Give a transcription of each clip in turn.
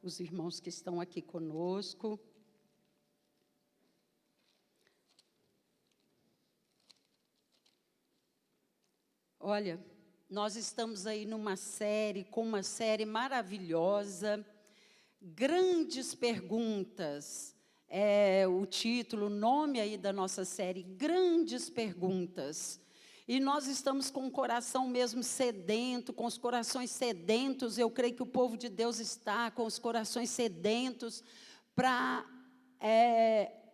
os irmãos que estão aqui conosco. Olha, nós estamos aí com uma série maravilhosa, Grandes Perguntas, o título, o nome aí da nossa série, Grandes Perguntas. E nós estamos com o coração mesmo sedento, com os corações sedentos. Eu creio que o povo de Deus está com os corações sedentos para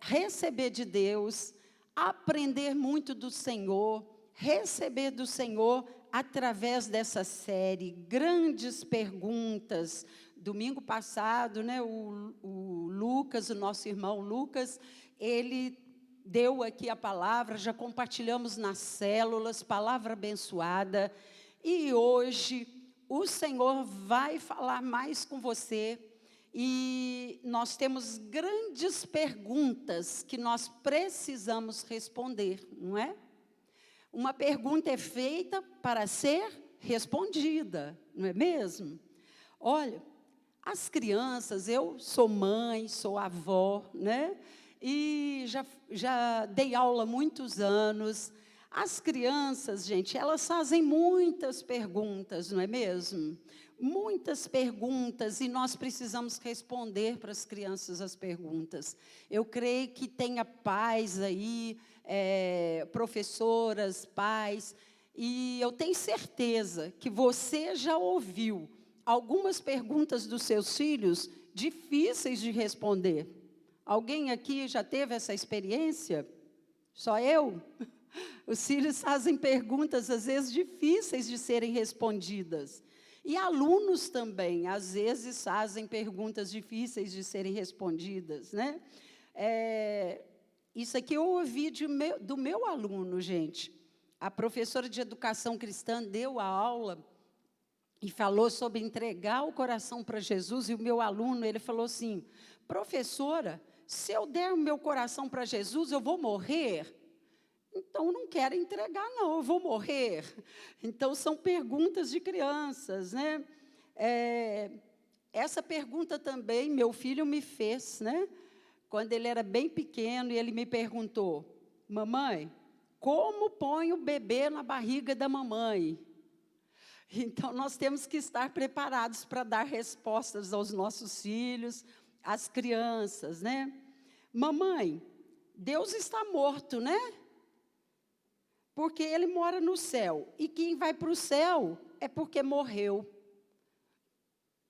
receber de Deus, aprender muito do Senhor, receber do Senhor através dessa série, Grandes Perguntas. Domingo passado, né, o Lucas, o nosso irmão Lucas, ele deu aqui a palavra, já compartilhamos nas células, palavra abençoada, e hoje o Senhor vai falar mais com você, e nós temos grandes perguntas que nós precisamos responder, não é? Uma pergunta é feita para ser respondida, não é mesmo? Olha, as crianças, eu sou mãe, sou avó, né? E já dei aula há muitos anos. As crianças, gente, elas fazem muitas perguntas, não é mesmo? Muitas perguntas, e nós precisamos responder para as crianças as perguntas. Eu creio que tenha pais aí, professoras, pais, e eu tenho certeza que você já ouviu algumas perguntas dos seus filhos difíceis de responder. Alguém aqui já teve essa experiência? Só eu? Os filhos fazem perguntas, às vezes, difíceis de serem respondidas. E alunos também, às vezes, fazem perguntas difíceis de serem respondidas, né? Isso aqui eu ouvi do meu aluno, gente. A professora de educação cristã deu a aula e falou sobre entregar o coração para Jesus, e o meu aluno, ele falou assim: professora, se eu der o meu coração para Jesus, eu vou morrer? Então, não quero entregar, não, eu vou morrer. Então, são perguntas de crianças, né? Essa pergunta também, meu filho me fez, né? Quando ele era bem pequeno, e ele me perguntou: mamãe, como põe o bebê na barriga da mamãe? Então, nós temos que estar preparados para dar respostas aos nossos filhos, às crianças, né? Mamãe, Deus está morto, né? Porque Ele mora no céu. E quem vai para o céu é porque morreu.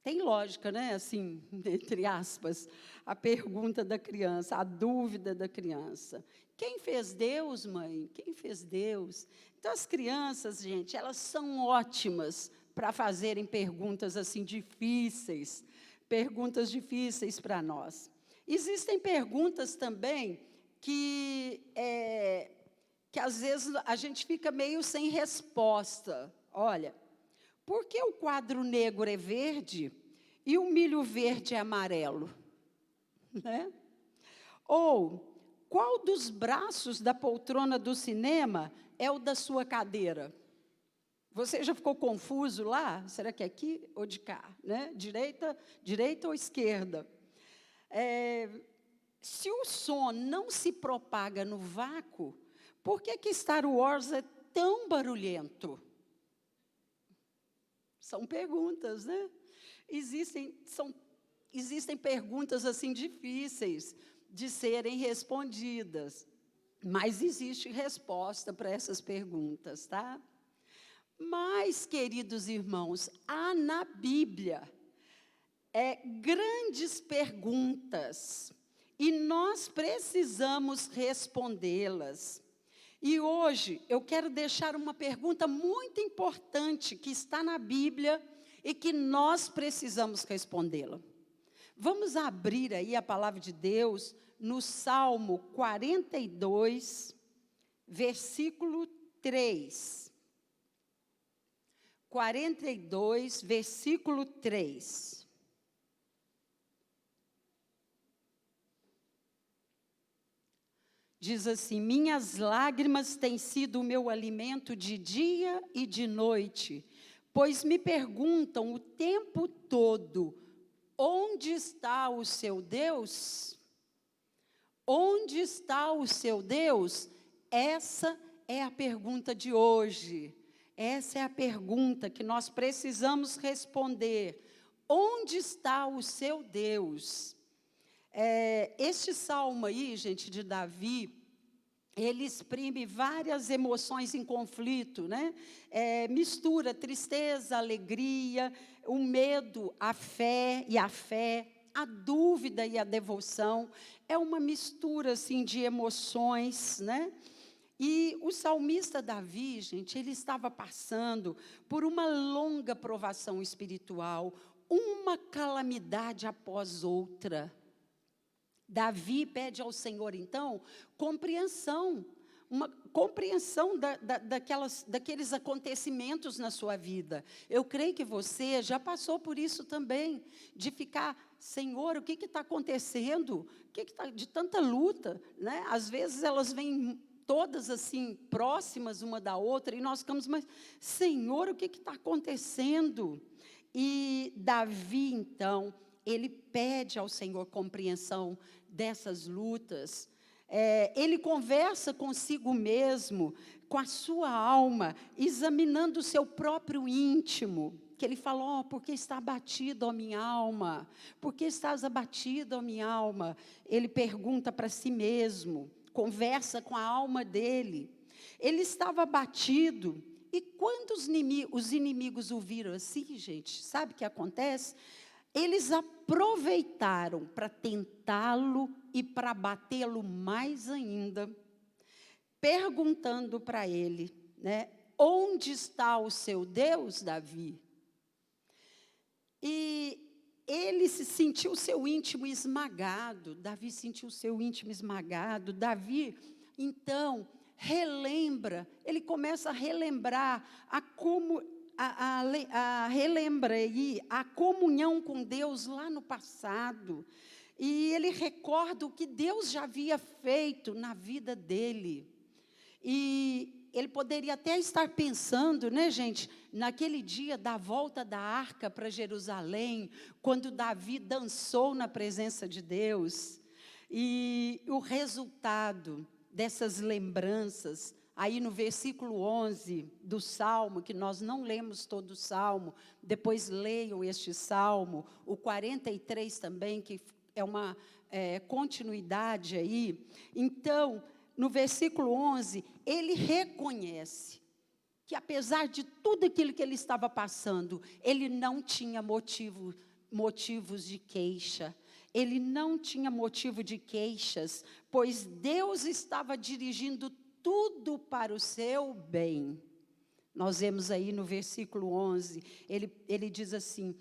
Tem lógica, né? Assim, entre aspas, a pergunta da criança, a dúvida da criança. Quem fez Deus, mãe? Quem fez Deus? Então, as crianças, gente, elas são ótimas para fazerem perguntas assim difíceis, perguntas difíceis para nós. Existem perguntas também que às vezes a gente fica meio sem resposta. Olha, por que o quadro negro é verde e o milho verde é amarelo? Né? Ou, qual dos braços da poltrona do cinema é o da sua cadeira? Você já ficou confuso lá? Será que é aqui ou de cá? Né? Direita ou esquerda? Se o som não se propaga no vácuo, por que Star Wars é tão barulhento? São perguntas, né? Existem perguntas assim difíceis de serem respondidas, mas existe resposta para essas perguntas, tá? Mas, queridos irmãos, há na Bíblia grandes perguntas, e nós precisamos respondê-las. E hoje eu quero deixar uma pergunta muito importante que está na Bíblia e que nós precisamos respondê-la. Vamos abrir aí a palavra de Deus no Salmo 42, versículo 3. 42, versículo 3. Diz assim: minhas lágrimas têm sido o meu alimento de dia e de noite, pois me perguntam o tempo todo: Onde está o seu Deus? Onde está o seu Deus? Essa é a pergunta de hoje. Essa é a pergunta que nós precisamos responder. Onde está o seu Deus? Este salmo aí, gente, de Davi, ele exprime várias emoções em conflito, né? Mistura tristeza, alegria, o medo, a fé, a dúvida e a devoção. É uma mistura, assim, de emoções, né? E o salmista Davi, gente, ele estava passando por uma longa provação espiritual, uma calamidade após outra. Davi pede ao Senhor, então, compreensão, uma compreensão daqueles acontecimentos na sua vida. Eu creio que você já passou por isso também, de ficar, Senhor, o que está acontecendo? O que está de tanta luta, né? Às vezes elas vêm todas assim, próximas uma da outra, e nós ficamos, mas, Senhor, o que está acontecendo? E Davi, então, ele pede ao Senhor compreensão dessas lutas. Ele conversa consigo mesmo, com a sua alma, examinando o seu próprio íntimo, que ele fala, por que está abatido, ó minha alma? Por que estás abatido, ó minha alma? Ele pergunta para si mesmo, conversa com a alma dele. Ele estava abatido, e quando os inimigos o viram assim, gente, sabe o que acontece? Eles aproveitaram para tentá-lo e para batê-lo mais ainda, perguntando para ele, né, onde está o seu Deus, Davi? E ele sentiu seu íntimo esmagado, Davi sentiu seu íntimo esmagado. Davi, então, ele começa a relembrar relembra aí a comunhão com Deus lá no passado, e ele recorda o que Deus já havia feito na vida dele, e ele poderia até estar pensando, né, gente, naquele dia da volta da arca para Jerusalém, quando Davi dançou na presença de Deus, e o resultado dessas lembranças, aí no versículo 11 do Salmo, que nós não lemos todo o Salmo, depois leiam este Salmo, o 43 também, que é uma continuidade aí. Então, no versículo 11, ele reconhece que, apesar de tudo aquilo que ele estava passando, ele não tinha motivos de queixa. Ele não tinha motivo de queixas, pois Deus estava dirigindo tudo para o seu bem. Nós vemos aí no versículo 11, ele diz assim,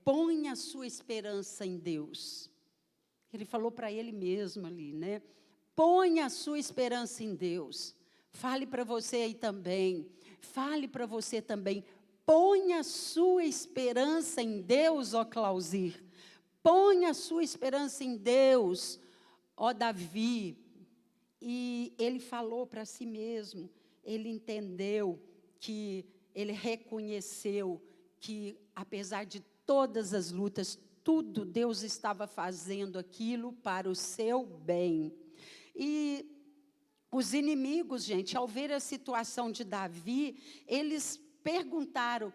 põe a sua esperança em Deus. Ele falou para ele mesmo ali, né? Põe a sua esperança em Deus. Fale para você aí também, fale para você também, põe a sua esperança em Deus, ó Clausir. Põe a sua esperança em Deus, ó Davi. E ele falou para si mesmo, ele entendeu que, ele reconheceu que, apesar de todas as lutas, tudo Deus estava fazendo aquilo para o seu bem. E os inimigos, gente, ao ver a situação de Davi, eles perguntaram,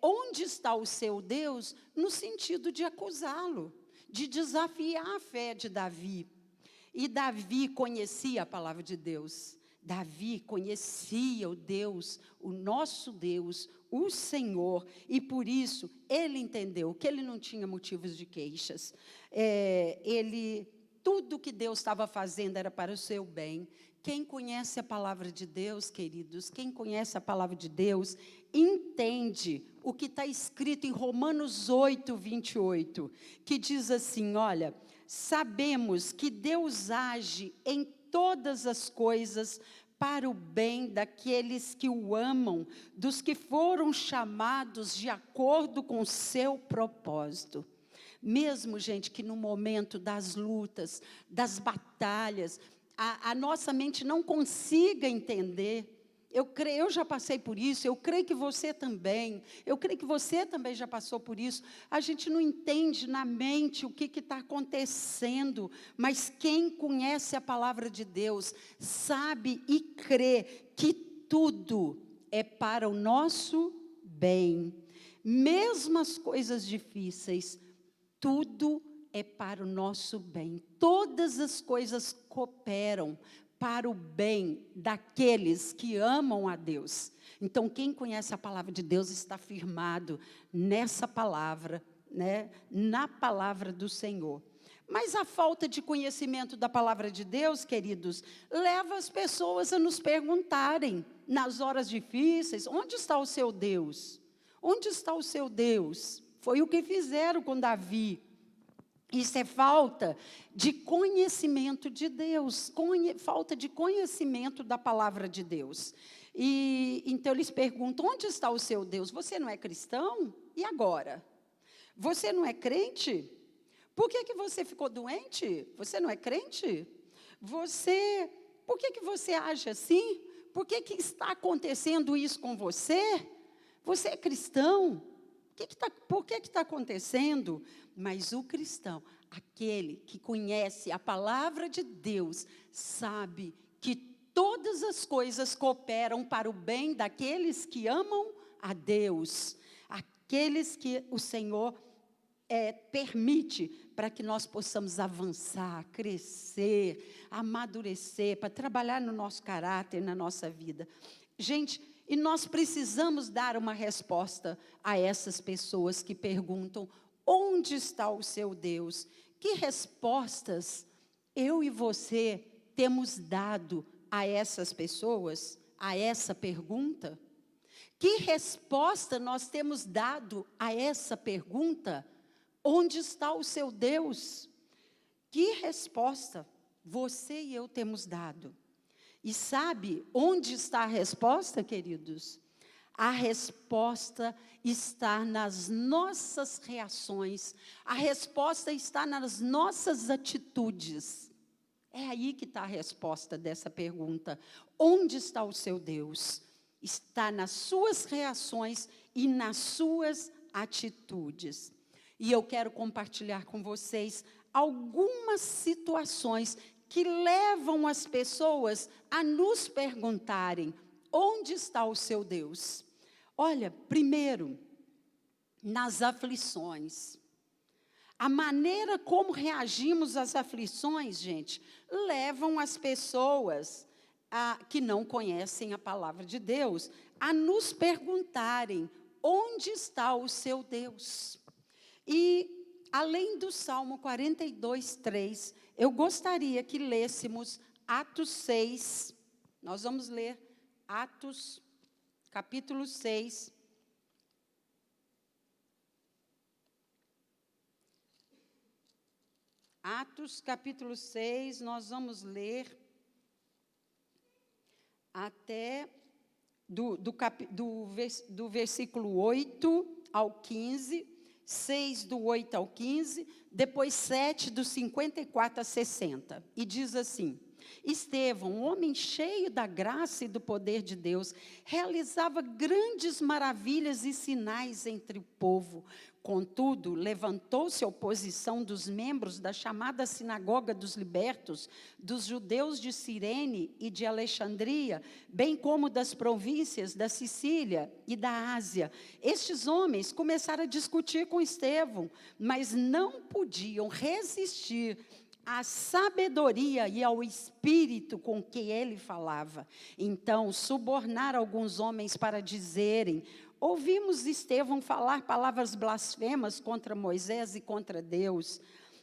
onde está o seu Deus? No sentido de acusá-lo, de desafiar a fé de Davi. E Davi conhecia a palavra de Deus. Davi conhecia o Deus, o nosso Deus, o Senhor. E por isso, ele entendeu que ele não tinha motivos de queixas. Tudo que Deus estava fazendo era para o seu bem. Quem conhece a palavra de Deus, queridos, quem conhece a palavra de Deus, entende o que está escrito em Romanos 8, 28, que diz assim, olha, sabemos que Deus age em todas as coisas para o bem daqueles que o amam, dos que foram chamados de acordo com o seu propósito. Mesmo, gente, que no momento das lutas, das batalhas, a nossa mente não consiga entender, eu já passei por isso, eu creio que você também, eu creio que você também já passou por isso. A gente não entende na mente o que está acontecendo, mas quem conhece a palavra de Deus, sabe e crê que tudo é para o nosso bem. Mesmo as coisas difíceis, tudo é para o nosso bem. Todas as coisas cooperam para o bem daqueles que amam a Deus. Então, quem conhece a palavra de Deus está firmado nessa palavra, né? Na palavra do Senhor. Mas a falta de conhecimento da palavra de Deus, queridos, leva as pessoas a nos perguntarem, nas horas difíceis, onde está o seu Deus? Onde está o seu Deus? Foi o que fizeram com Davi. Isso é falta de conhecimento de Deus, falta de conhecimento da palavra de Deus. E então eles perguntam, onde está o seu Deus? Você não é cristão? E agora? Você não é crente? Por que você ficou doente? Você não é crente? Por que você age assim? Por que está acontecendo isso com você? Você é cristão? Por que está acontecendo? Mas o cristão, aquele que conhece a palavra de Deus, sabe que todas as coisas cooperam para o bem daqueles que amam a Deus, aqueles que o Senhor permite para que nós possamos avançar, crescer, amadurecer, para trabalhar no nosso caráter, na nossa vida. Gente, e nós precisamos dar uma resposta a essas pessoas que perguntam, onde está o seu Deus? Que respostas eu e você temos dado a essas pessoas, a essa pergunta? Que resposta nós temos dado a essa pergunta? Onde está o seu Deus? Que resposta você e eu temos dado? E sabe onde está a resposta, queridos? A resposta está nas nossas reações, a resposta está nas nossas atitudes. É aí que está a resposta dessa pergunta. Onde está o seu Deus? Está nas suas reações e nas suas atitudes. E eu quero compartilhar com vocês algumas situações que levam as pessoas a nos perguntarem, onde está o seu Deus? Olha, primeiro, nas aflições. A maneira como reagimos às aflições, gente, levam as pessoas que não conhecem a palavra de Deus a nos perguntarem, onde está o seu Deus? E, além do Salmo 42, 3, eu gostaria que lêssemos Atos 6, nós vamos ler Atos, capítulo 6. Atos, capítulo 6, nós vamos ler até do versículo 8 ao 15, 6 do 8 ao 15, depois 7 do 54 a 60. E diz assim, Estevão, um homem cheio da graça e do poder de Deus, realizava grandes maravilhas e sinais entre o povo. Contudo, levantou-se a oposição dos membros da chamada Sinagoga dos Libertos, dos judeus de Cirene e de Alexandria, bem como das províncias da Sicília e da Ásia. Estes homens começaram a discutir com Estevão, mas não podiam resistir à sabedoria e ao espírito com que ele falava. Então, subornaram alguns homens para dizerem, ouvimos Estevão falar palavras blasfemas contra Moisés e contra Deus.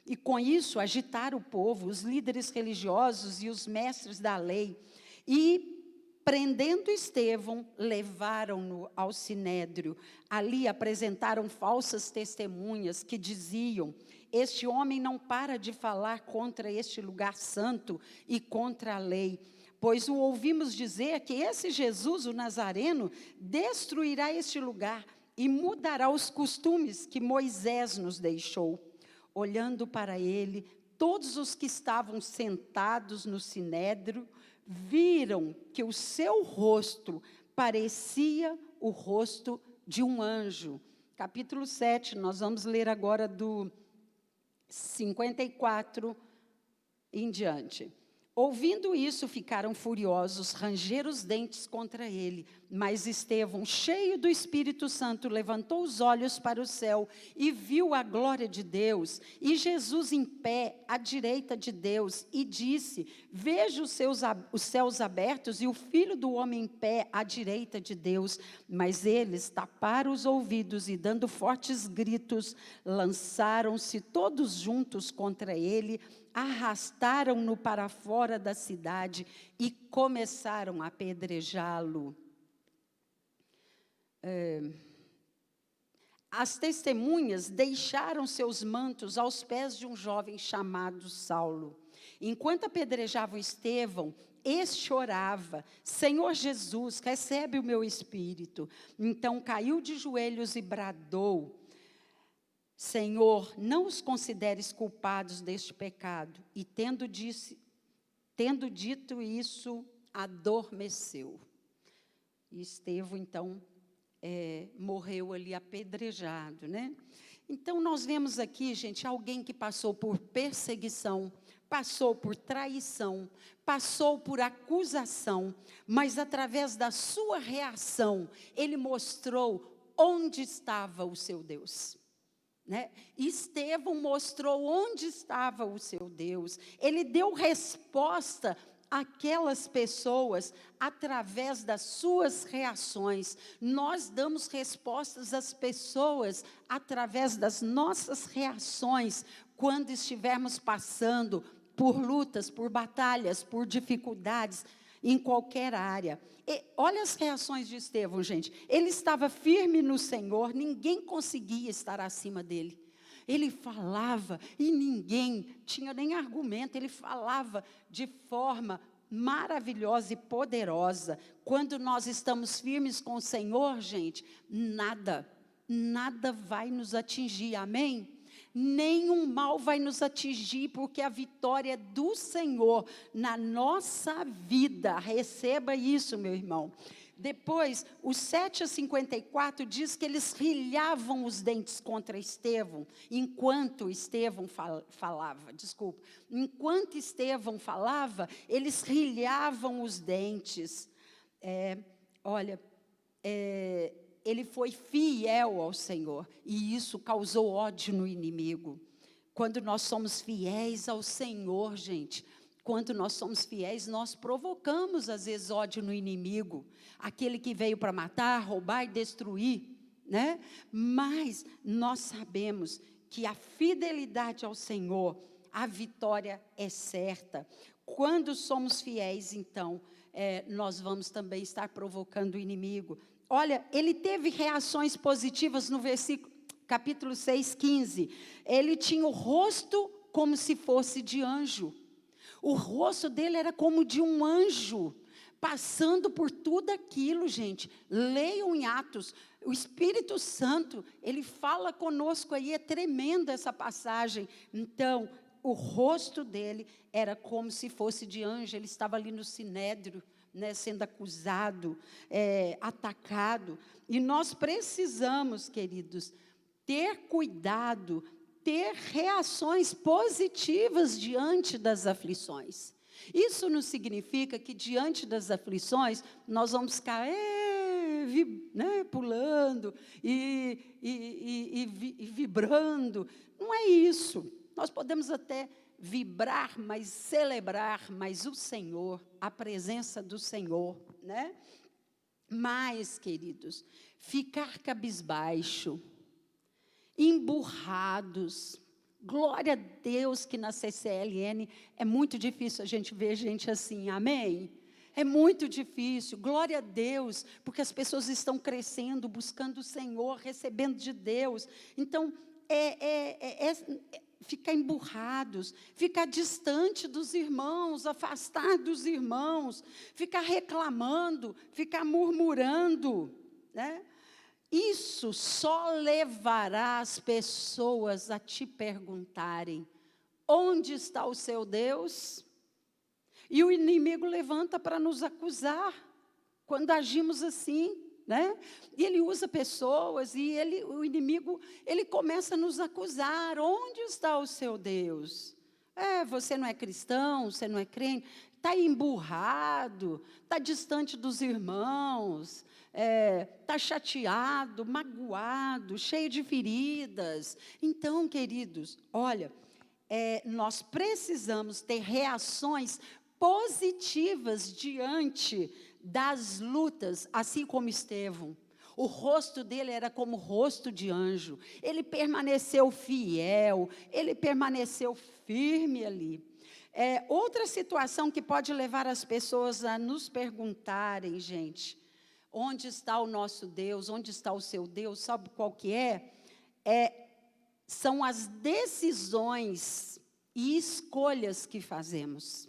E com isso agitaram o povo, os líderes religiosos e os mestres da lei. E, prendendo Estevão, levaram-no ao sinédrio. Ali apresentaram falsas testemunhas que diziam, este homem não para de falar contra este lugar santo e contra a lei. Pois o ouvimos dizer que esse Jesus, o Nazareno, destruirá este lugar e mudará os costumes que Moisés nos deixou. Olhando para ele, todos os que estavam sentados no sinédrio viram que o seu rosto parecia o rosto de um anjo. Capítulo 7, nós vamos ler agora do 54 em diante. Ouvindo isso, ficaram furiosos, rangeram os dentes contra ele. Mas Estevão, cheio do Espírito Santo, levantou os olhos para o céu e viu a glória de Deus, e Jesus em pé, à direita de Deus, e disse: vejo os céus abertos e o Filho do Homem em pé, à direita de Deus. Mas eles taparam os ouvidos e, dando fortes gritos, lançaram-se todos juntos contra ele, arrastaram-no para fora da cidade e começaram a apedrejá-lo. As testemunhas deixaram seus mantos aos pés de um jovem chamado Saulo. Enquanto apedrejavam Estevão, este orava: Senhor Jesus, recebe o meu espírito. Então caiu de joelhos e bradou: Senhor, não os consideres culpados deste pecado. E tendo dito isso, adormeceu. E Estevão, então, morreu ali apedrejado, né? Então, nós vemos aqui, gente, alguém que passou por perseguição, passou por traição, passou por acusação, mas através da sua reação, ele mostrou onde estava o seu Deus. Né? Estevão mostrou onde estava o seu Deus. Ele deu resposta àquelas pessoas através das suas reações. Nós damos respostas às pessoas através das nossas reações quando estivermos passando por lutas, por batalhas, por dificuldades em qualquer área. E olha as reações de Estevão, gente. Ele estava firme no Senhor, ninguém conseguia estar acima dele. Ele falava e ninguém tinha nem argumento, ele falava de forma maravilhosa e poderosa. Quando nós estamos firmes com o Senhor, gente, nada vai nos atingir, amém? Nenhum mal vai nos atingir, porque a vitória é do Senhor na nossa vida. Receba isso, meu irmão. Depois, o 7:54 diz que eles rilhavam os dentes contra Estevão, enquanto Estevão falava. Enquanto Estevão falava, eles rilhavam os dentes. Ele foi fiel ao Senhor, e isso causou ódio no inimigo. Quando nós somos fiéis ao Senhor, gente, quando nós somos fiéis, nós provocamos, às vezes, ódio no inimigo, aquele que veio para matar, roubar e destruir, né? Mas nós sabemos que a fidelidade ao Senhor, a vitória é certa. Quando somos fiéis, então, nós vamos também estar provocando o inimigo. Olha, ele teve reações positivas no capítulo 6:15. Ele tinha o rosto como se fosse de anjo. O rosto dele era como de um anjo, passando por tudo aquilo, gente. Leiam em Atos, o Espírito Santo, ele fala conosco aí, é tremenda essa passagem. Então, o rosto dele era como se fosse de anjo, ele estava ali no sinédrio, né, sendo acusado, atacado. E nós precisamos, queridos, ter cuidado, ter reações positivas diante das aflições. Isso não significa que diante das aflições nós vamos ficar pulando e vibrando. Não é isso. Nós podemos até vibrar, mas celebrar, mas o Senhor, a presença do Senhor, né? Mas, queridos, ficar cabisbaixo, emburrados, glória a Deus que na CCLN é muito difícil a gente ver gente assim, amém? É muito difícil, glória a Deus, porque as pessoas estão crescendo, buscando o Senhor, recebendo de Deus. Então, ficar emburrados, ficar distante dos irmãos, afastar dos irmãos, ficar reclamando, ficar murmurando, né? Isso só levará as pessoas a te perguntarem: onde está o seu Deus? E o inimigo levanta para nos acusar, quando agimos assim, né? E ele usa pessoas, e o inimigo, ele começa a nos acusar. Onde está o seu Deus? Você não é cristão, você não é crente, está emburrado, está distante dos irmãos, está chateado, magoado, cheio de feridas. Então, queridos, olha, nós precisamos ter reações positivas diante das lutas, assim como Estevão. O rosto dele era como o rosto de anjo. Ele permaneceu fiel, ele permaneceu firme ali. Outra situação que pode levar as pessoas a nos perguntarem, gente, onde está o nosso Deus, onde está o seu Deus, sabe qual que é? São as decisões e escolhas que fazemos.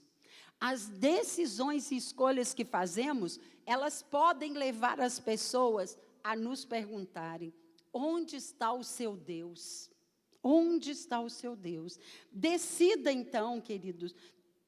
As decisões e escolhas que fazemos, elas podem levar as pessoas a nos perguntarem: onde está o seu Deus? Onde está o seu Deus? Decida então, queridos,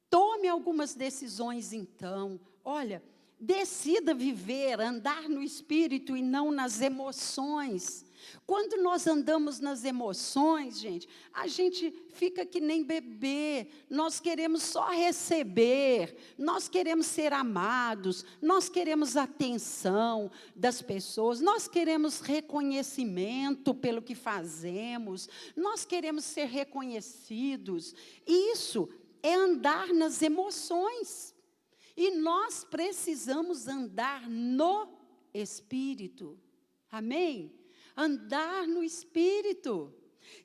tome algumas decisões então. Olha, decida viver, andar no Espírito e não nas emoções. Quando nós andamos nas emoções, gente, a gente fica que nem bebê, nós queremos só receber, nós queremos ser amados, nós queremos atenção das pessoas, nós queremos reconhecimento pelo que fazemos, nós queremos ser reconhecidos. Isso é andar nas emoções. E nós precisamos andar no Espírito. Amém? Andar no Espírito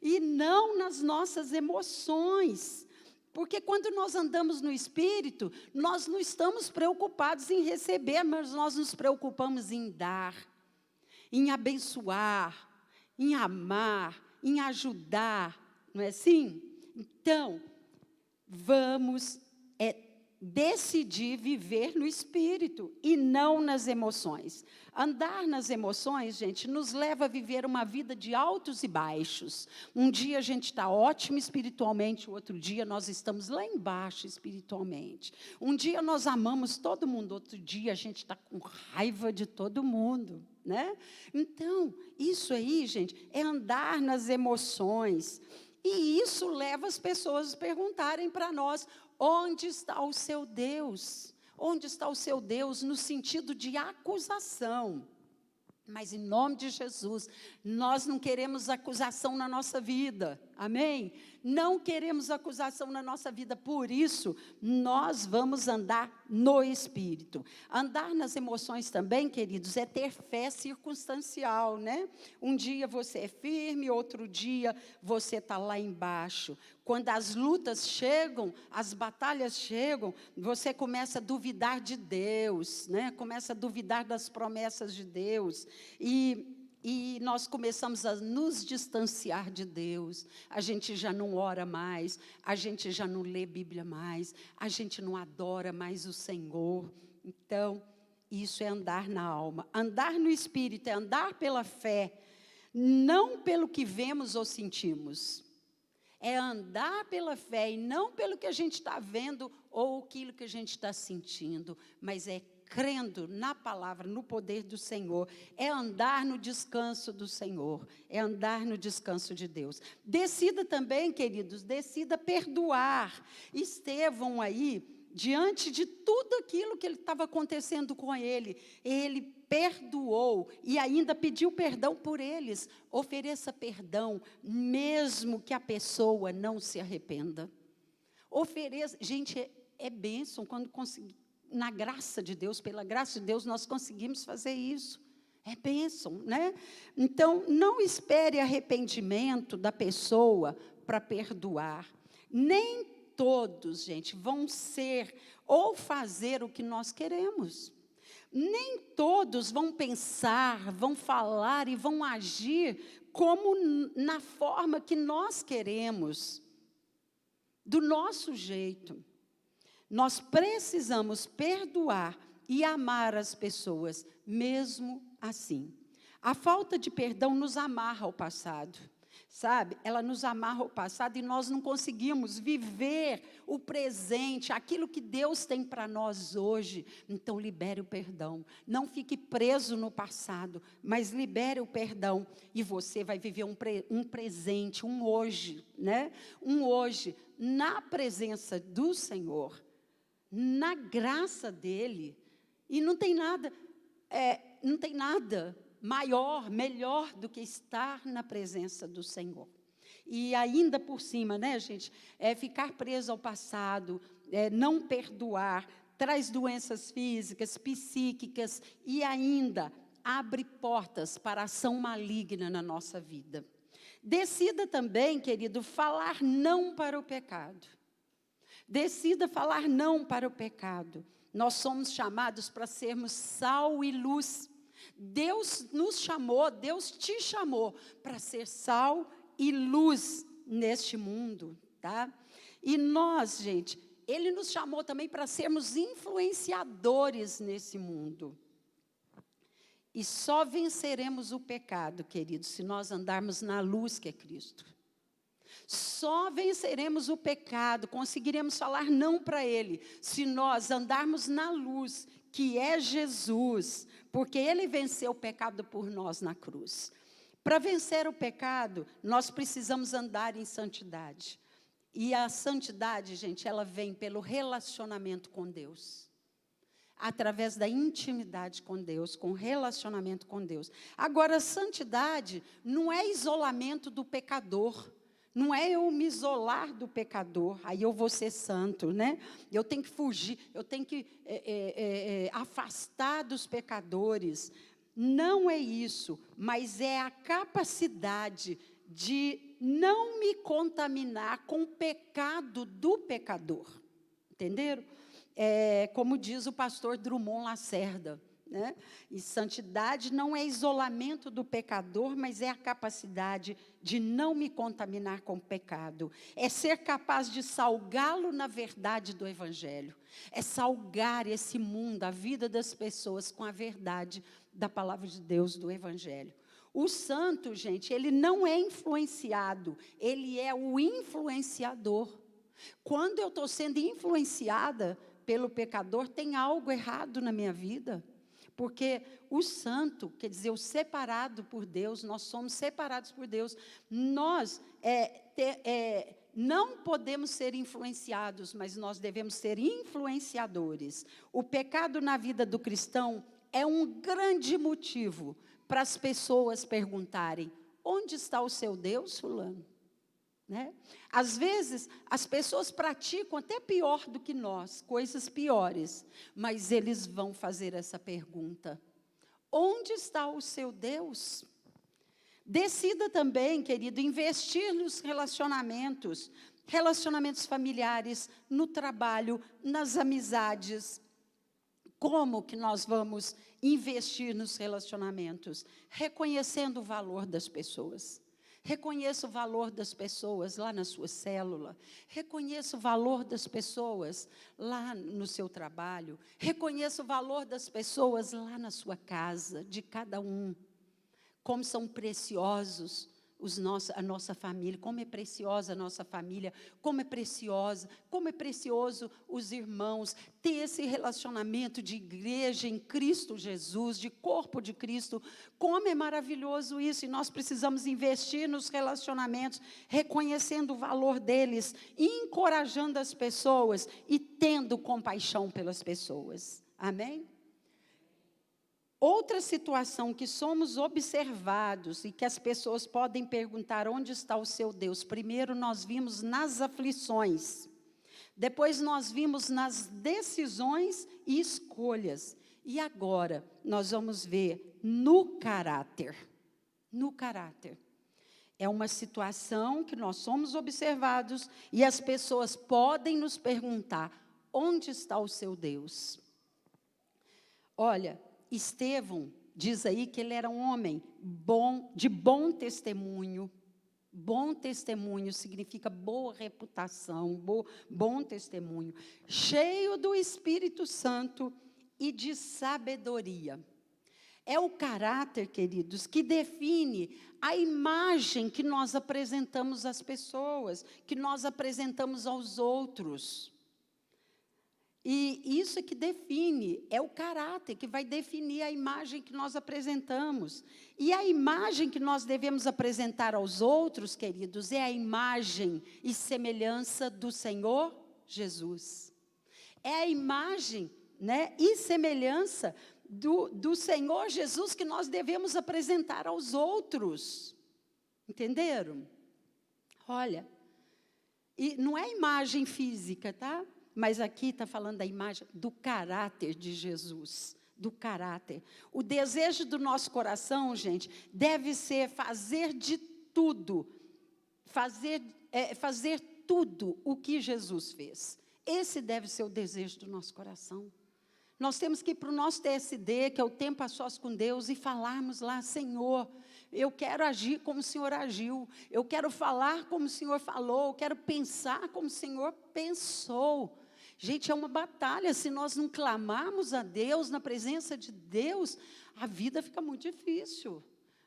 e não nas nossas emoções. Porque quando nós andamos no Espírito, nós não estamos preocupados em receber, mas nós nos preocupamos em dar, em abençoar, em amar, em ajudar, não é assim? Então, vamos decidir viver no Espírito e não nas emoções. Andar nas emoções, gente, nos leva a viver uma vida de altos e baixos. Um dia a gente está ótimo espiritualmente, o outro dia nós estamos lá embaixo espiritualmente. Um dia nós amamos todo mundo, outro dia a gente está com raiva de todo mundo, né? Então, isso aí, gente, é andar nas emoções. E isso leva as pessoas a perguntarem para nós: onde está o seu Deus? Onde está o seu Deus no sentido de acusação? Mas em nome de Jesus, nós não queremos acusação na nossa vida, amém? Não queremos acusação na nossa vida, por isso, nós vamos andar no Espírito. Andar nas emoções também, queridos, é ter fé circunstancial, né? Um dia você é firme, outro dia você está lá embaixo. Quando as lutas chegam, as batalhas chegam, você começa a duvidar de Deus, né? Começa a duvidar das promessas de Deus. E nós começamos a nos distanciar de Deus. A gente já não ora mais, a gente já não lê Bíblia mais, a gente não adora mais o Senhor. Então, isso é andar na alma. Andar no Espírito é andar pela fé, não pelo que vemos ou sentimos. É andar pela fé e não pelo que a gente está vendo ou aquilo que a gente está sentindo, mas é crendo na palavra, no poder do Senhor. É andar no descanso do Senhor, é andar no descanso de Deus. Decida também, queridos, decida perdoar. Estevão aí, diante de tudo aquilo que estava acontecendo com ele perdoou e ainda pediu perdão por eles. Ofereça perdão, mesmo que a pessoa não se arrependa. Ofereça, gente, é bênção quando conseguimos, na graça de Deus, pela graça de Deus, nós conseguimos fazer isso. É bênção, né? Então, não espere arrependimento da pessoa para perdoar. Nem todos, gente, vão ser ou fazer o que nós queremos. Nem todos vão pensar, vão falar e vão agir como na forma que nós queremos, do nosso jeito. Nós precisamos perdoar e amar as pessoas, mesmo assim. A falta de perdão nos amarra ao passado. Sabe? Ela nos amarra ao passado e nós não conseguimos viver o presente, aquilo que Deus tem para nós hoje. Então, libere o perdão. Não fique preso no passado, mas libere o perdão. E você vai viver um presente, um hoje, né? Um hoje, na presença do Senhor, na graça dEle. E não tem nada maior, melhor do que estar na presença do Senhor. E ainda por cima, né, gente, ficar preso ao passado, não perdoar, traz doenças físicas, psíquicas e ainda abre portas para a ação maligna na nossa vida. Decida também, querido, falar não para o pecado. Decida falar não para o pecado. Nós somos chamados para sermos sal e luz. Deus nos chamou, Deus te chamou para ser sal e luz neste mundo, tá? E nós, gente, Ele nos chamou também para sermos influenciadores nesse mundo. E só venceremos o pecado, queridos, se nós andarmos na luz que é Cristo. Só venceremos o pecado, conseguiremos falar não para ele, se nós andarmos na luz, que é Jesus, porque ele venceu o pecado por nós na cruz. Para vencer o pecado, nós precisamos andar em santidade. E a santidade, gente, ela vem pelo relacionamento com Deus. Através da intimidade com Deus, com relacionamento com Deus. Agora, a santidade não é isolamento do pecador. Não é eu me isolar do pecador, aí eu vou ser santo, né? Eu tenho que fugir, eu tenho que afastar dos pecadores. Não é isso, mas é a capacidade de não me contaminar com o pecado do pecador. Entenderam? Como diz o pastor Drummond Lacerda, né? E santidade não é isolamento do pecador, mas é a capacidade de não me contaminar com o pecado. É ser capaz de salgá-lo na verdade do Evangelho. É salgar esse mundo, a vida das pessoas com a verdade da palavra de Deus, do Evangelho. O santo, gente, ele não é influenciado, ele é o influenciador. Quando eu estou sendo influenciada pelo pecador, tem algo errado na minha vida. Porque o santo, quer dizer, o separado por Deus, nós somos separados por Deus. Nós não podemos ser influenciados, mas nós devemos ser influenciadores. O pecado na vida do cristão é um grande motivo para as pessoas perguntarem: onde está o seu Deus, fulano? Né? Às vezes, as pessoas praticam até pior do que nós, coisas piores, mas eles vão fazer essa pergunta: onde está o seu Deus? Decida também, querido, investir nos relacionamentos familiares, no trabalho, nas amizades. Como que nós vamos investir nos relacionamentos? Reconhecendo o valor das pessoas. Reconheça o valor das pessoas lá na sua célula. Reconheça o valor das pessoas lá no seu trabalho. Reconheça o valor das pessoas lá na sua casa, de cada um. Como são preciosos a nossa família, como é preciosa a nossa família, como é precioso os irmãos, ter esse relacionamento de igreja em Cristo Jesus, de corpo de Cristo, como é maravilhoso isso, e nós precisamos investir nos relacionamentos, reconhecendo o valor deles, encorajando as pessoas e tendo compaixão pelas pessoas, amém? Outra situação que somos observados e que as pessoas podem perguntar: onde está o seu Deus? Primeiro nós vimos nas aflições, depois nós vimos nas decisões e escolhas, e agora nós vamos ver no caráter. No caráter. É uma situação que nós somos observados e as pessoas podem nos perguntar: onde está o seu Deus? Olha, Estevão diz aí que ele era um homem de bom testemunho. Bom testemunho significa boa reputação, bom testemunho. Cheio do Espírito Santo e de sabedoria. É o caráter, queridos, que define a imagem que nós apresentamos às pessoas, que nós apresentamos aos outros. E isso é que define, é o caráter que vai definir a imagem que nós apresentamos. E a imagem que nós devemos apresentar aos outros, queridos, é a imagem e semelhança do Senhor Jesus. É a imagem, né, e semelhança do Senhor Jesus que nós devemos apresentar aos outros. Entenderam? Olha, e não é imagem física, tá? Mas aqui está falando da imagem do caráter de Jesus, do caráter. O desejo do nosso coração, gente, deve ser fazer de tudo, fazer tudo o que Jesus fez. Esse deve ser o desejo do nosso coração. Nós temos que ir para o nosso TSD, que é o tempo a sós com Deus, e falarmos lá: Senhor, eu quero agir como o Senhor agiu, eu quero falar como o Senhor falou, eu quero pensar como o Senhor pensou. Gente, é uma batalha. Se nós não clamarmos a Deus, na presença de Deus, a vida fica muito difícil.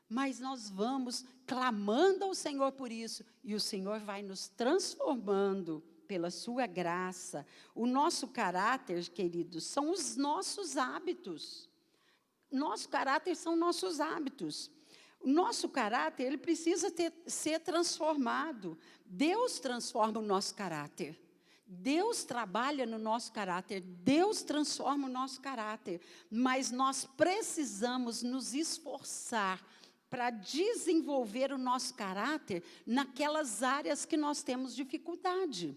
Mas nós vamos clamando ao Senhor por isso, e o Senhor vai nos transformando pela sua graça. O nosso caráter, queridos, são os nossos hábitos. Nosso caráter são nossos hábitos. O nosso caráter, ele precisa ser transformado. Deus transforma o nosso caráter. Deus trabalha no nosso caráter, Deus transforma o nosso caráter, mas nós precisamos nos esforçar para desenvolver o nosso caráter naquelas áreas que nós temos dificuldade.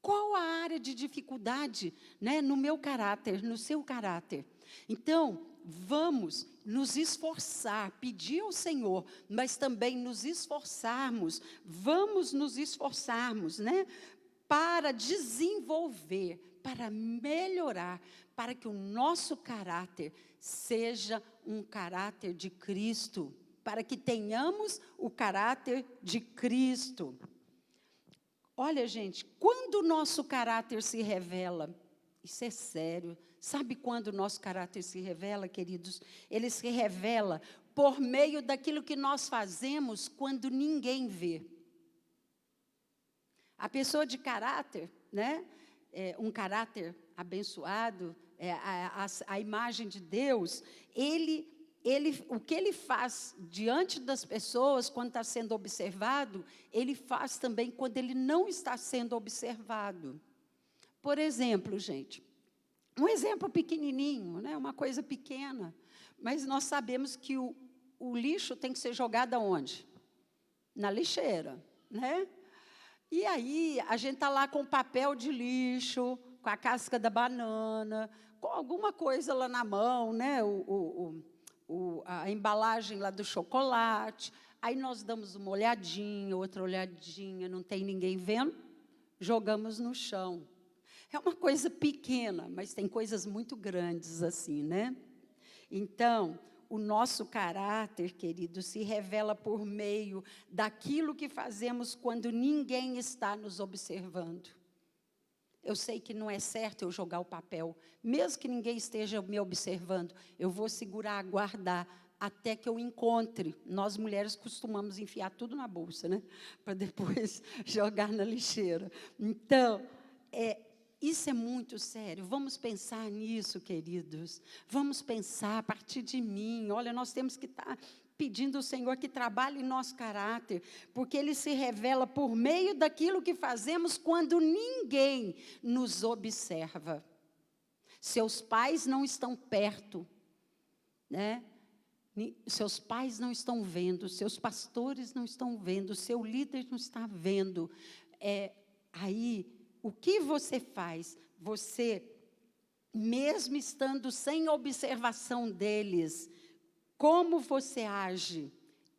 Qual a área de dificuldade, né, no meu caráter, no seu caráter? Então, vamos nos esforçar, pedir ao Senhor, mas também nos esforçarmos, vamos nos esforçarmos, né? Para desenvolver, para melhorar, para que o nosso caráter seja um caráter de Cristo, para que tenhamos o caráter de Cristo. Olha, gente, quando o nosso caráter se revela, isso é sério, sabe quando o nosso caráter se revela, queridos? Ele se revela por meio daquilo que nós fazemos quando ninguém vê. A pessoa de caráter, né, um caráter abençoado, a imagem de Deus, o que ele faz diante das pessoas, quando está sendo observado, ele faz também quando ele não está sendo observado. Por exemplo, gente, um exemplo pequenininho, né, uma coisa pequena, mas nós sabemos que o lixo tem que ser jogado aonde? Na lixeira, né? E aí, a gente está lá com papel de lixo, com a casca da banana, com alguma coisa lá na mão, né? A embalagem lá do chocolate. Aí nós damos uma olhadinha, outra olhadinha, não tem ninguém vendo, jogamos no chão. É uma coisa pequena, mas tem coisas muito grandes assim, né? Então, o nosso caráter, querido, se revela por meio daquilo que fazemos quando ninguém está nos observando. Eu sei que não é certo eu jogar o papel, mesmo que ninguém esteja me observando, eu vou segurar, guardar, até que eu encontre. Nós, mulheres, costumamos enfiar tudo na bolsa, né? Para depois jogar na lixeira. Então, isso é muito sério. Vamos pensar nisso, queridos. Vamos pensar a partir de mim. Olha, nós temos que estar pedindo ao Senhor que trabalhe em nosso caráter, porque Ele se revela por meio daquilo que fazemos quando ninguém nos observa. Seus pais não estão perto, né? Seus pais não estão vendo, seus pastores não estão vendo, seu líder não está vendo. Aí, o que você faz? Você, mesmo estando sem observação deles, como você age?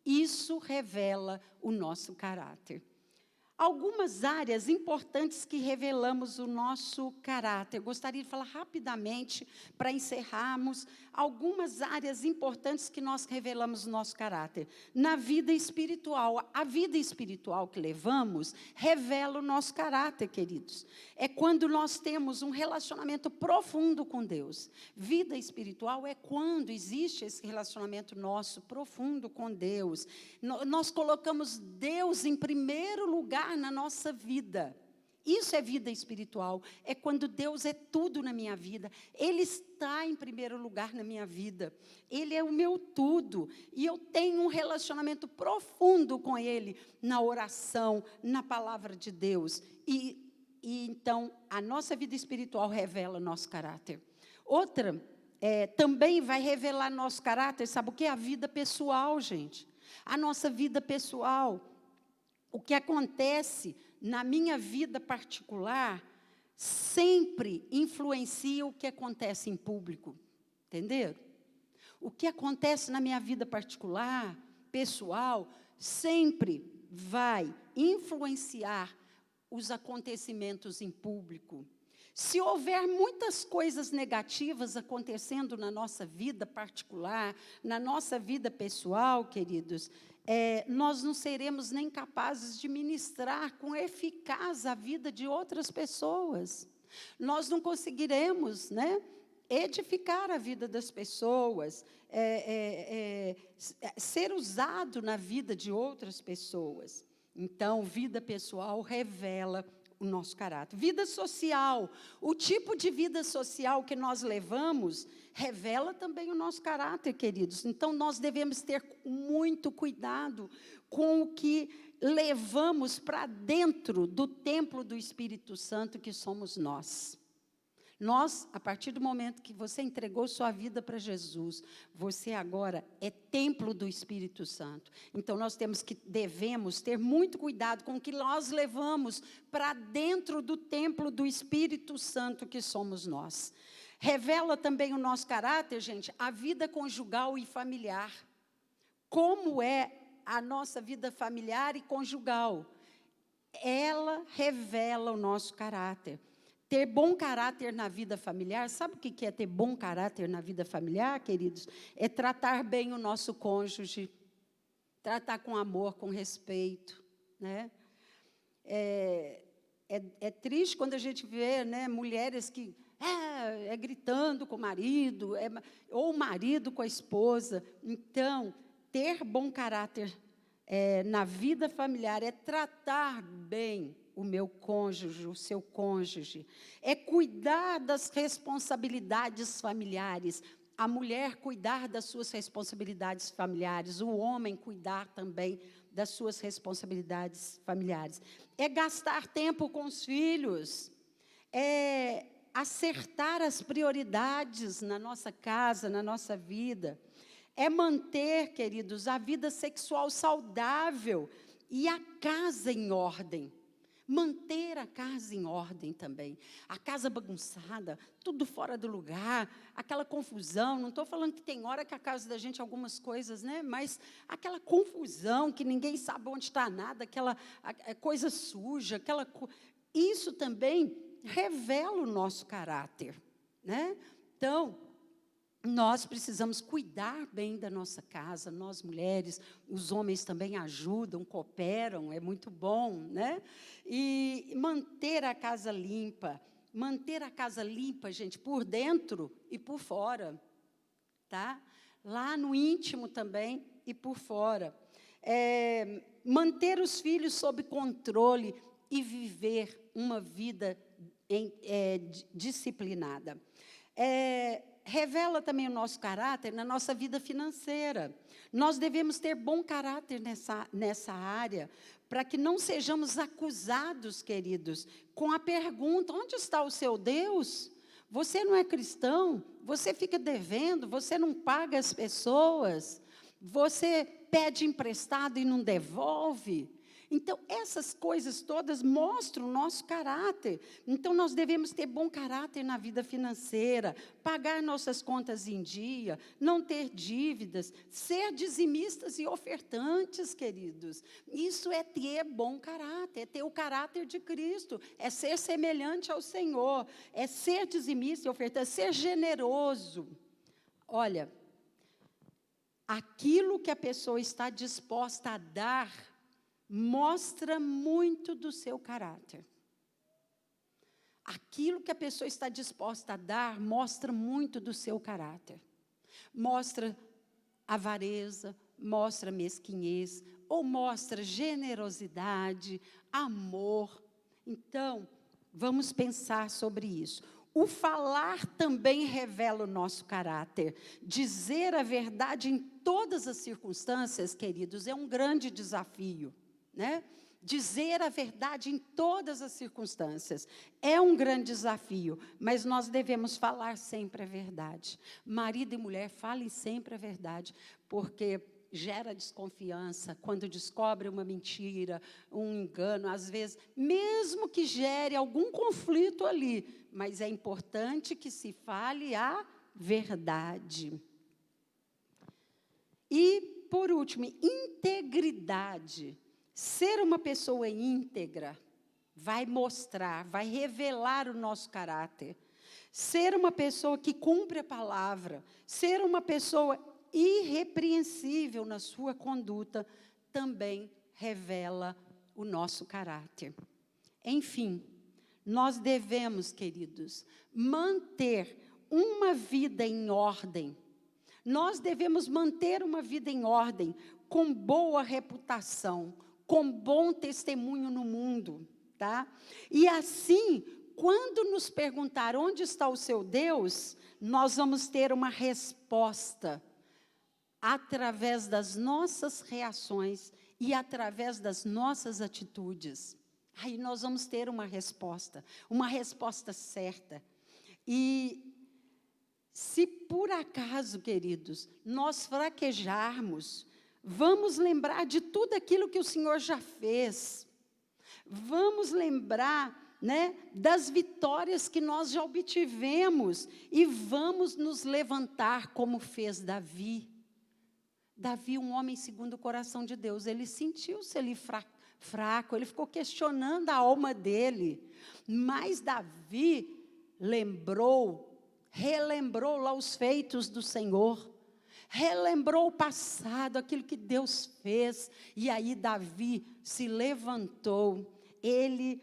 Isso revela o nosso caráter. Algumas áreas importantes que revelamos o nosso caráter. Gostaria de falar rapidamente, para encerrarmos, algumas áreas importantes que nós revelamos o nosso caráter. Na vida espiritual, a vida espiritual que levamos revela o nosso caráter, queridos. É quando nós temos um relacionamento profundo com Deus. Vida espiritual é quando existe esse relacionamento nosso profundo com Deus. Nós colocamos Deus em primeiro lugar na nossa vida. Isso é vida espiritual. É quando Deus é tudo na minha vida. Ele está em primeiro lugar na minha vida. Ele é o meu tudo. E eu tenho um relacionamento profundo com Ele na oração, na palavra de Deus. E então, a nossa vida espiritual revela nosso caráter. Outra, também vai revelar nosso caráter, sabe o que? A vida pessoal, gente. A nossa vida pessoal. O que acontece na minha vida particular sempre influencia o que acontece em público. Entenderam? O que acontece na minha vida particular, pessoal, sempre vai influenciar os acontecimentos em público. Se houver muitas coisas negativas acontecendo na nossa vida particular, na nossa vida pessoal, queridos, nós não seremos nem capazes de ministrar com eficácia a vida de outras pessoas. Nós não conseguiremos, edificar a vida das pessoas, ser usado na vida de outras pessoas. Então, vida pessoal revela o nosso caráter. Vida social, o tipo de vida social que nós levamos, revela também o nosso caráter, queridos. Então, nós devemos ter muito cuidado com o que levamos para dentro do templo do Espírito Santo, que somos nós. Nós, a partir do momento que você entregou sua vida para Jesus, você agora é templo do Espírito Santo. Então, nós devemos ter muito cuidado com o que nós levamos para dentro do templo do Espírito Santo, que somos nós. Revela também o nosso caráter, gente, a vida conjugal e familiar. Como é a nossa vida familiar e conjugal? Ela revela o nosso caráter. Ter bom caráter na vida familiar, sabe o que é ter bom caráter na vida familiar, queridos? É tratar bem o nosso cônjuge, tratar com amor, com respeito, É triste quando a gente vê, mulheres que gritando com o marido, ou o marido com a esposa. Então, ter bom caráter na vida familiar é tratar bem o meu cônjuge, o seu cônjuge, é cuidar das responsabilidades familiares, a mulher cuidar das suas responsabilidades familiares, o homem cuidar também das suas responsabilidades familiares. É gastar tempo com os filhos, é acertar as prioridades na nossa casa, na nossa vida, é manter, queridos, a vida sexual saudável e a casa em ordem. Manter a casa em ordem também. A casa bagunçada, tudo fora do lugar, aquela confusão. Não estou falando que tem hora que a casa da gente, algumas coisas, mas aquela confusão, que ninguém sabe onde está nada, aquela coisa suja, isso também revela o nosso caráter. Então, nós precisamos cuidar bem da nossa casa, nós mulheres, os homens também ajudam, cooperam, é muito bom, E manter a casa limpa. Manter a casa limpa, gente, por dentro e por fora, tá? Lá no íntimo também e por fora. Manter os filhos sob controle e viver uma vida disciplinada. Revela também o nosso caráter na nossa vida financeira. Nós devemos ter bom caráter nessa área, para que não sejamos acusados, queridos, com a pergunta: onde está o seu Deus? Você não é cristão? Você fica devendo? Você não paga as pessoas? Você pede emprestado e não devolve? Então, essas coisas todas mostram o nosso caráter. Então, nós devemos ter bom caráter na vida financeira, pagar nossas contas em dia, não ter dívidas, ser dizimistas e ofertantes, queridos. Isso é ter bom caráter, é ter o caráter de Cristo, é ser semelhante ao Senhor, é ser dizimista e ofertante, ser generoso. Olha, aquilo que a pessoa está disposta a dar, mostra muito do seu caráter. Aquilo que a pessoa está disposta a dar, mostra muito do seu caráter. Mostra avareza, mostra mesquinhez, ou mostra generosidade, amor. Então, vamos pensar sobre isso. O falar também revela o nosso caráter. Dizer a verdade em todas as circunstâncias, queridos, é um grande desafio. Né? Dizer a verdade em todas as circunstâncias é um grande desafio, mas nós devemos falar sempre a verdade. Marido e mulher, falem sempre a verdade, porque gera desconfiança quando descobre uma mentira, um engano, às vezes, mesmo que gere algum conflito ali, mas é importante que se fale a verdade. E, por último, integridade. Ser uma pessoa íntegra vai mostrar, vai revelar o nosso caráter. Ser uma pessoa que cumpre a palavra, ser uma pessoa irrepreensível na sua conduta, também revela o nosso caráter. Enfim, nós devemos, queridos, manter uma vida em ordem. Nós devemos manter uma vida em ordem, com boa reputação, com bom testemunho no mundo, tá? E assim, quando nos perguntar onde está o seu Deus, nós vamos ter uma resposta através das nossas reações e através das nossas atitudes. Aí nós vamos ter uma resposta certa. E se por acaso, queridos, nós fraquejarmos, vamos lembrar de tudo aquilo que o Senhor já fez. Vamos lembrar, né, das vitórias que nós já obtivemos. E vamos nos levantar como fez Davi. Davi, um homem segundo o coração de Deus, ele sentiu-se ali fraco, ele ficou questionando a alma dele. Mas Davi relembrou lá os feitos do Senhor. Relembrou o passado, aquilo que Deus fez, e aí Davi se levantou, ele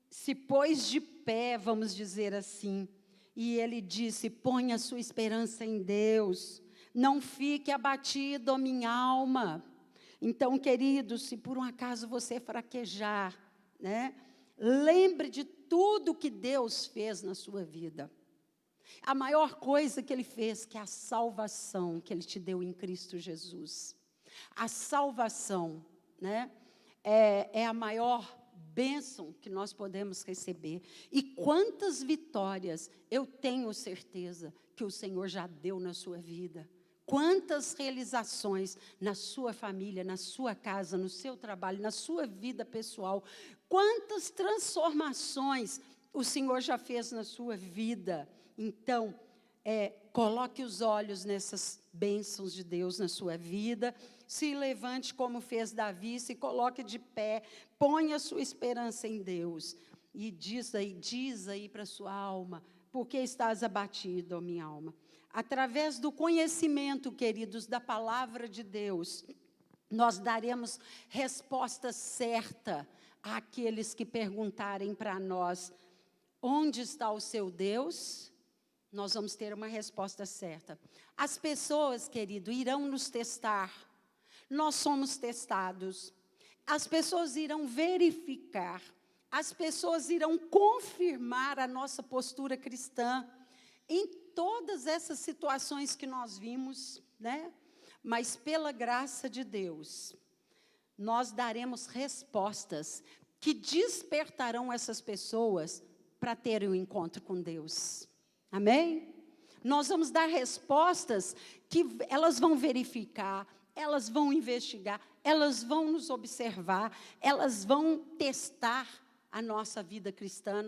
se pôs de pé, vamos dizer assim, e ele disse: ponha a sua esperança em Deus, não fique abatido, minha alma. Então, queridos, se por um acaso você fraquejar, né, lembre de tudo que Deus fez na sua vida. A maior coisa que Ele fez, que é a salvação que Ele te deu em Cristo Jesus. A salvação, né, é a maior bênção que nós podemos receber. E quantas vitórias eu tenho certeza que o Senhor já deu na sua vida. Quantas realizações na sua família, na sua casa, no seu trabalho, na sua vida pessoal. Quantas transformações o Senhor já fez na sua vida. Então, coloque os olhos nessas bênçãos de Deus na sua vida, se levante como fez Davi, se coloque de pé, ponha a sua esperança em Deus, e diz aí para a sua alma: por que estás abatido, ó minha alma? Através do conhecimento, queridos, da palavra de Deus, nós daremos resposta certa àqueles que perguntarem para nós: onde está o seu Deus? Nós vamos ter uma resposta certa. As pessoas, querido, irão nos testar. Nós somos testados. As pessoas irão verificar. As pessoas irão confirmar a nossa postura cristã em todas essas situações que nós vimos, né? Mas pela graça de Deus, nós daremos respostas que despertarão essas pessoas para terem um encontro com Deus. Amém? Nós vamos dar respostas que elas vão verificar, elas vão investigar, elas vão nos observar, elas vão testar a nossa vida cristã,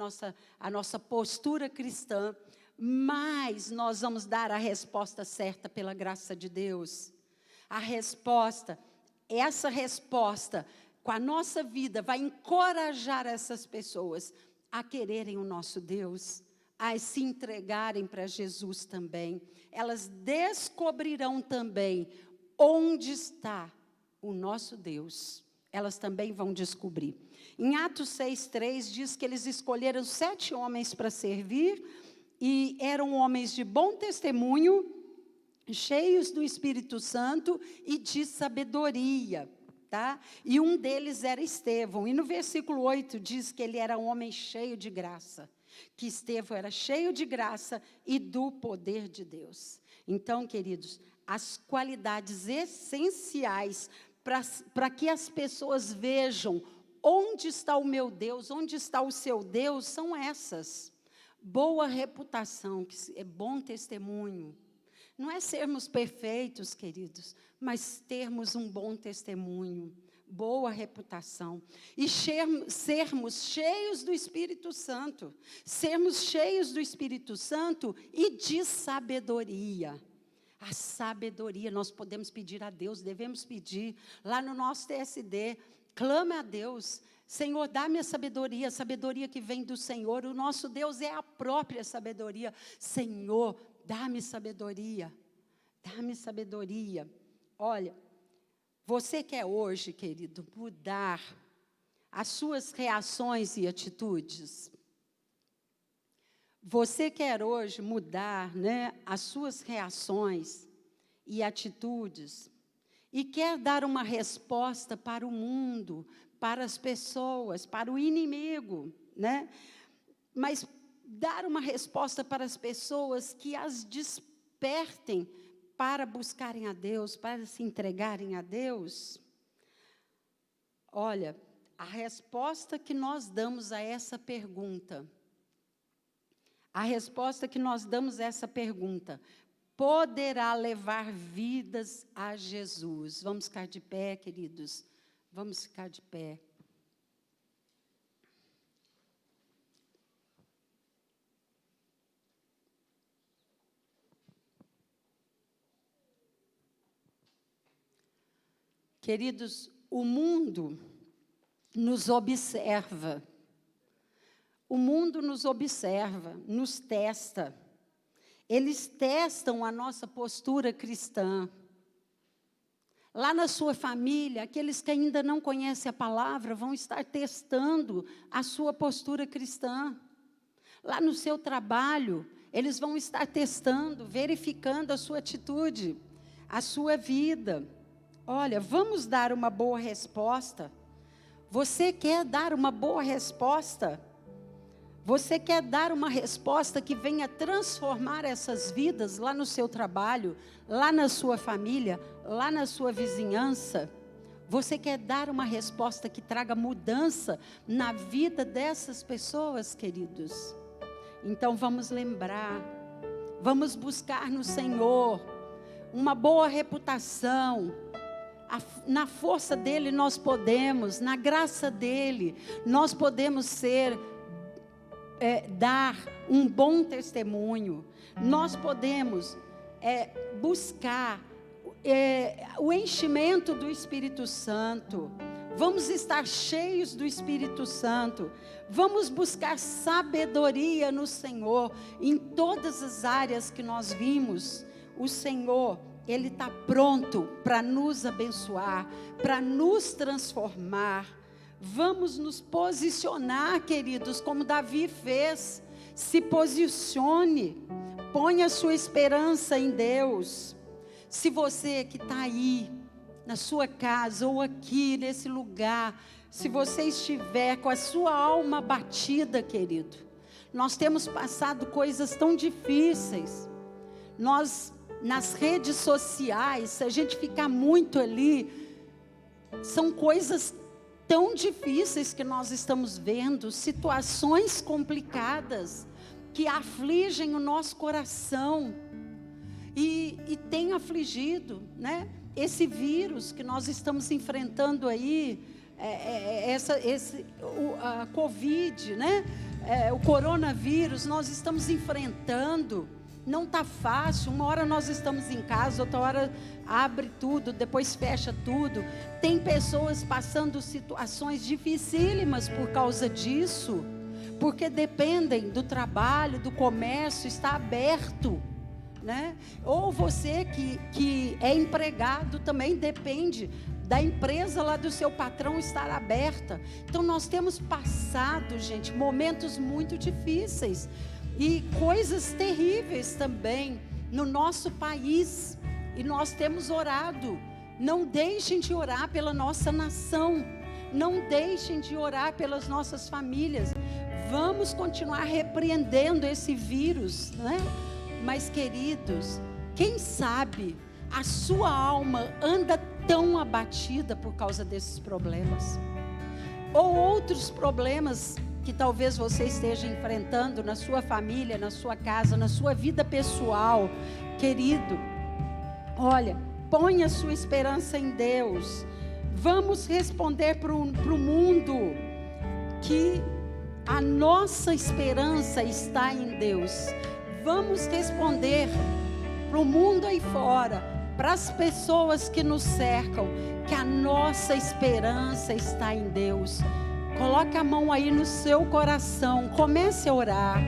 a nossa postura cristã, mas nós vamos dar a resposta certa pela graça de Deus. A resposta, essa resposta, com a nossa vida, vai encorajar essas pessoas a quererem o nosso Deus, a se entregarem para Jesus também. Elas descobrirão também onde está o nosso Deus. Elas também vão descobrir. Em Atos 6:3 diz que eles escolheram 7 homens para servir, e eram homens de bom testemunho, cheios do Espírito Santo e de sabedoria, tá? E um deles era Estevão. E no versículo 8 diz que ele era um homem cheio de graça, que Estevão era cheio de graça e do poder de Deus. Então, queridos, as qualidades essenciais para que as pessoas vejam onde está o meu Deus, onde está o seu Deus, são essas. Boa reputação, que é bom testemunho. Não é sermos perfeitos, queridos, mas termos um bom testemunho, boa reputação. E sermos cheios do Espírito Santo. Sermos cheios do Espírito Santo e de sabedoria. A sabedoria, nós podemos pedir a Deus, devemos pedir. Lá no nosso TSD, clama a Deus. Senhor, dá-me a sabedoria que vem do Senhor. O nosso Deus é a própria sabedoria. Senhor, dá-me sabedoria. Dá-me sabedoria. Olha, você quer hoje, querido, mudar as suas reações e atitudes? Você quer hoje mudar, né, as suas reações e atitudes? E quer dar uma resposta para o mundo, para as pessoas, para o inimigo, né? Mas dar uma resposta para as pessoas que as despertem para buscarem a Deus, para se entregarem a Deus. Olha, a resposta que nós damos a essa pergunta, poderá levar vidas a Jesus. Vamos ficar de pé, queridos. Vamos ficar de pé. Queridos, o mundo nos observa. O mundo nos observa, nos testa. Eles testam a nossa postura cristã. Lá na sua família, aqueles que ainda não conhecem a palavra vão estar testando a sua postura cristã. Lá no seu trabalho, eles vão estar testando, verificando a sua atitude, a sua vida. Olha, vamos dar uma boa resposta. Você quer dar uma boa resposta? Você quer dar uma resposta que venha transformar essas vidas lá no seu trabalho, lá na sua família, lá na sua vizinhança? Você quer dar uma resposta que traga mudança na vida dessas pessoas, queridos? Então vamos lembrar, vamos buscar no Senhor uma boa reputação. Na força dEle nós podemos, na graça dEle, nós podemos dar um bom testemunho. Nós podemos buscar o enchimento do Espírito Santo. Vamos estar cheios do Espírito Santo. Vamos buscar sabedoria no Senhor. Em todas as áreas que nós vimos, o Senhor, Ele está pronto para nos abençoar, para nos transformar. Vamos nos posicionar, queridos, como Davi fez. Se posicione, ponha a sua esperança em Deus. Se você que está aí, na sua casa ou aqui nesse lugar, se você estiver com a sua alma abatida, querido, nós temos passado coisas tão difíceis. Nós, nas redes sociais, se a gente ficar muito ali, são coisas tão difíceis que nós estamos vendo, situações complicadas que afligem o nosso coração e tem afligido, né? esse vírus que nós estamos enfrentando aí, a Covid, né? O coronavírus, nós estamos enfrentando. Não está fácil. Uma hora nós estamos em casa, outra hora abre tudo, depois fecha tudo. Tem pessoas passando situações dificílimas por causa disso, porque dependem do trabalho, do comércio, está aberto, né? Ou você que é empregado também depende da empresa lá do seu patrão estar aberta. Então nós temos passado, gente, momentos muito difíceis e coisas terríveis também no nosso país, e nós temos orado. Não deixem de orar pela nossa nação, não deixem de orar pelas nossas famílias. Vamos continuar repreendendo esse vírus, né? Mas, queridos, quem sabe a sua alma anda tão abatida por causa desses problemas, ou outros problemas que talvez você esteja enfrentando na sua família, na sua casa, na sua vida pessoal. Querido, olha, põe a sua esperança em Deus. Vamos responder para o mundo que a nossa esperança está em Deus. Vamos responder para o mundo aí fora, para as pessoas que nos cercam, que a nossa esperança está em Deus. Coloque a mão aí no seu coração, comece a orar.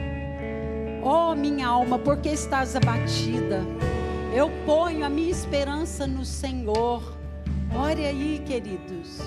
Oh, minha alma, porque estás abatida? Eu ponho a minha esperança no Senhor. Ore aí, queridos.